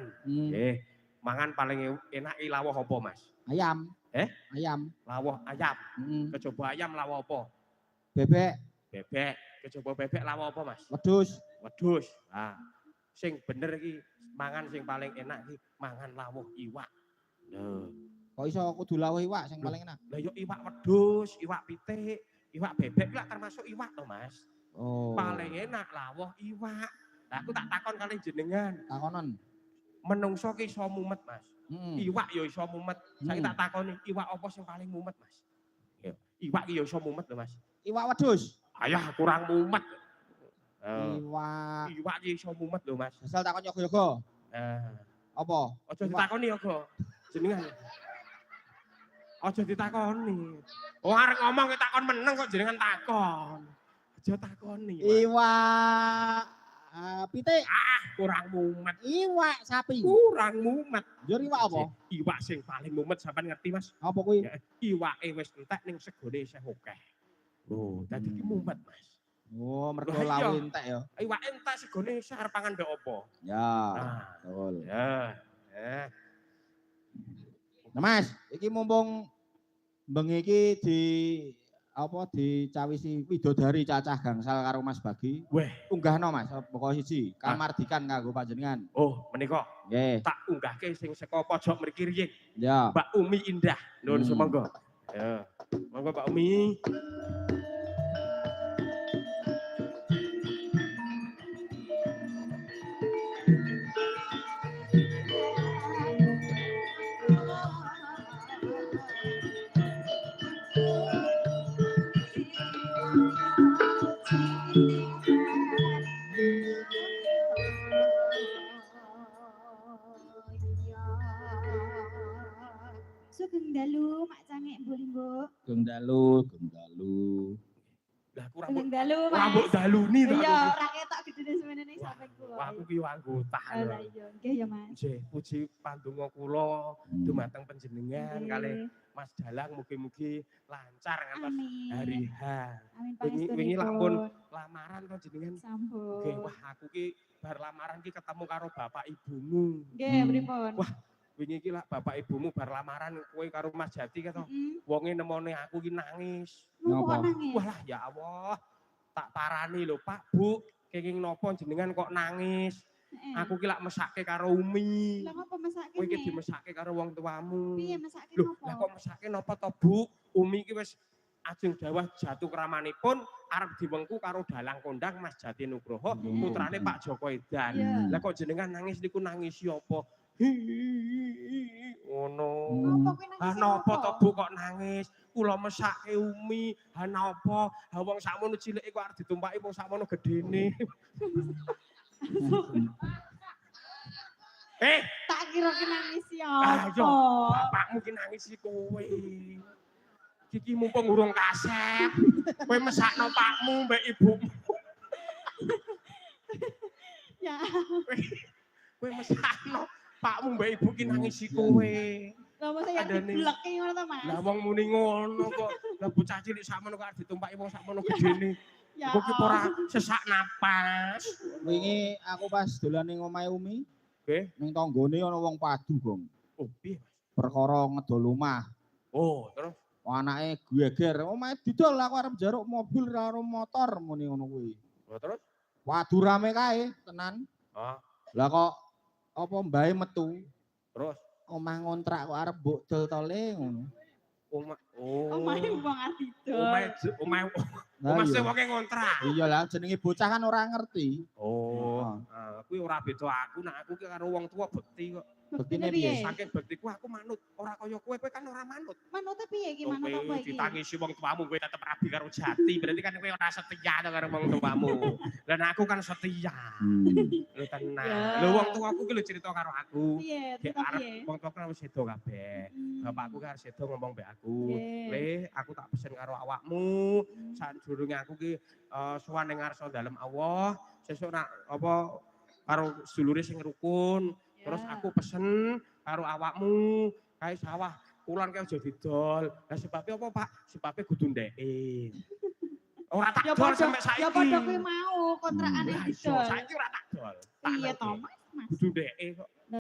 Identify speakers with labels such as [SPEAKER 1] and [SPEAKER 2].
[SPEAKER 1] mangan. Mangan paling enak lawuh apa, Mas?
[SPEAKER 2] Ayam.
[SPEAKER 1] Ayam. Lawuh ayam.
[SPEAKER 2] Heeh.
[SPEAKER 1] Kecoba ayam lawuh apa?
[SPEAKER 2] Bebek.
[SPEAKER 1] Bebek. Kecoba bebek lawuh apa, Mas?
[SPEAKER 2] Wedhus.
[SPEAKER 1] Wedhus. Nah, sing bener iki mangan sing paling enak iki mangan lawuh iwak. Lho.
[SPEAKER 2] Kok iso kudu lawuh iwak sing paling enak?
[SPEAKER 1] Lah yo iwak wedhus, iwak pitik, iwak bebek kuwi termasuk iwak to, Mas.
[SPEAKER 2] Oh.
[SPEAKER 1] Paling enak lawuh iwak. Lah aku tak takon kali jenengan.
[SPEAKER 2] Takonon.
[SPEAKER 1] Menungso ki iso mumet, Mas. Iwak yo iso mumet. Saiki tak takoni, iwak apa sing paling mumet, Mas? Ya, iwak ki yo iso mumet lho, Mas.
[SPEAKER 2] Iwak wedhus.
[SPEAKER 1] Ayah kurang mumet.
[SPEAKER 2] Iwak
[SPEAKER 1] ki iso mumet lho, Mas.
[SPEAKER 2] Asal takon yoga-yoga. Apa?
[SPEAKER 1] Aja ditakoni yoga. Jenengan. Aja ditakoni. Oh arek ngomong ki takon meneng kok jenengan takon. Aja takoni.
[SPEAKER 2] Iwak pitik.
[SPEAKER 1] Kurang mumet.
[SPEAKER 2] Iwak sapi.
[SPEAKER 1] Kurang mumet.
[SPEAKER 2] Njur iwak apa?
[SPEAKER 1] Iwak sing paling mumet sampean ngerti, Mas?
[SPEAKER 2] Apa kuwi?
[SPEAKER 1] Iwake wis entek ning segone isih akeh. Oh, dadi ki mumet, Mas.
[SPEAKER 2] Oh, mergo lawuh entek ya.
[SPEAKER 1] Iwake entek segone isih arep pangan mbek apa?
[SPEAKER 2] Ya. Betul.
[SPEAKER 1] Ya.
[SPEAKER 2] Nah, Mas, iki mumpung bengi iki dicawisi widodari cacah gangsal karo Mas Bagi.
[SPEAKER 1] Weh,
[SPEAKER 2] unggahno Mas, pokok siji, kamardikan kanggo panjenengan.
[SPEAKER 1] Oh, menika.
[SPEAKER 2] Nggih.
[SPEAKER 1] Tak unggahke sing saka pojok mriki riyin.
[SPEAKER 2] Ya.
[SPEAKER 1] Mbak Umi Indah. Nuwun sumangga. Ya. Monggo Mbak Umi.
[SPEAKER 3] Sugeng dalu Mak Cangek Mbuli, Mbok.
[SPEAKER 2] Sugeng dalu.
[SPEAKER 1] Lah aku
[SPEAKER 3] Sugeng dalu, Mas.
[SPEAKER 1] rambut daluni to.
[SPEAKER 3] Iya, ora ketok gedene semene sampe kuwi.
[SPEAKER 1] Aku ki anggota.
[SPEAKER 3] Lah iya, nggih ya, Mas.
[SPEAKER 1] Nggih, puji pandonga kula dumateng panjenengan kalih Mas Dalang mugi-mugi lancar ngantos hari H.
[SPEAKER 3] Amin
[SPEAKER 1] Wingi lampun lamaran to jenengan.
[SPEAKER 3] Sampun.
[SPEAKER 1] Nggih, wah aku ki bar lamaran ki ketemu karo bapak ibumu.
[SPEAKER 3] Nggih, pripun?
[SPEAKER 1] Wah, wingi ki lak bapak ibumu bar lamaran kowe karo Mas Jati ka to. Wonge nemone aku ki nangis.
[SPEAKER 3] Napa nangis?
[SPEAKER 1] Wah, ya Allah. Tak parani lho, Pak, Bu. Kenging napa jenengan kok nangis? Aku ki lak mesake karo Umi.
[SPEAKER 3] Lah ngopo mesake?
[SPEAKER 1] Kowe ki dimesake karo wong tuamu.
[SPEAKER 3] Piye mesake
[SPEAKER 1] Loh,
[SPEAKER 3] napa?
[SPEAKER 1] lah kok mesake napa to, Bu? Umi ki wis ajeng dawah jatuh kramanipun arep diwengku karo dalang kondang Mas Jati Nugroho, putrane Pak Joko Edan. Lah kok jenengan nangis niku nangisi apa? Ngono. Ah napa to Bu kok nangis? Kula mesake Umi. Ha napa? Ha wong sakmono cilike kok arep ditumpaki wong sakmono gedene.
[SPEAKER 3] Tak kira ki nangis
[SPEAKER 1] Ah
[SPEAKER 3] apa?
[SPEAKER 1] yo, bapakmu ki nangis kowe. Iki mumpung urung kasep. Kowe mesakno pakmu mbek ibumu.
[SPEAKER 3] Ya.
[SPEAKER 1] Kowe mesakno pakmu mbek ibu ki nangisi kowe.
[SPEAKER 3] Lah mosok ya dibleki ngono to, Mas.
[SPEAKER 1] Lah wong muni ngono kok. Lah bocah cilik sakmono kok arep ditumpaki wong sakmono gedene. Kok ki ora sesak napas.
[SPEAKER 2] Wingi aku pas dolan ning omahe Umi.
[SPEAKER 1] Nggih.
[SPEAKER 2] Ning tanggane ana wong padu, Gong.
[SPEAKER 1] Oh, piye, Mas?
[SPEAKER 2] Perkara ngedol omah.
[SPEAKER 1] Oh, terus
[SPEAKER 2] Anake geger, omahe didol aku arep njaruk mobil karo motor muni ngono kuwi.
[SPEAKER 1] Oh, terus?
[SPEAKER 2] Waduh rame kae, tenan. Lah kok apa mbae metu?
[SPEAKER 1] Terus
[SPEAKER 2] Omah ngontrak kok arep mbok dol tole ngono.
[SPEAKER 3] Omahe wong adidol.
[SPEAKER 1] Omah sing wonge ngontrak.
[SPEAKER 2] Iya lah jenenge bocah kan ora ngerti.
[SPEAKER 1] Oh, kuwi ora beda aku, nek aku ki karo wong tua bekti kok.
[SPEAKER 2] Bektine piye?
[SPEAKER 1] Saking bektiku aku manut, ora kaya kowe kan ora manut.
[SPEAKER 3] Manute piye iki manut apa iki?
[SPEAKER 1] Ditangisi wong tuamu kowe tetep rabi karo Jati, berarti kan kowe ora setia karo wong tuamu. Lah aku kan setia. Lho tenan. Lho wong tuaku ki lho cerita karo aku.
[SPEAKER 3] Piye?
[SPEAKER 1] Arep wong tuaku wis sedo kabeh. Bapakku kan sedo ngomong mbek aku. Le, aku tak pesen karo awakmu. Sadurunge aku ki sowan ning ngarsa dalem Allah, sesuk nak apa karo sedulure sing rukun. Terus aku pesen karo awakmu kae sawah kulon kae aja didol. Lah sebabnya apa, Pak? Sebabnya kudu ndeke. Ora tak dol sampe saiki.
[SPEAKER 3] Ya padha kuwi mau kontrakane didol.
[SPEAKER 1] Saiki ora tak dol.
[SPEAKER 3] Iya to, Mas.
[SPEAKER 1] Kudu ndeke kok.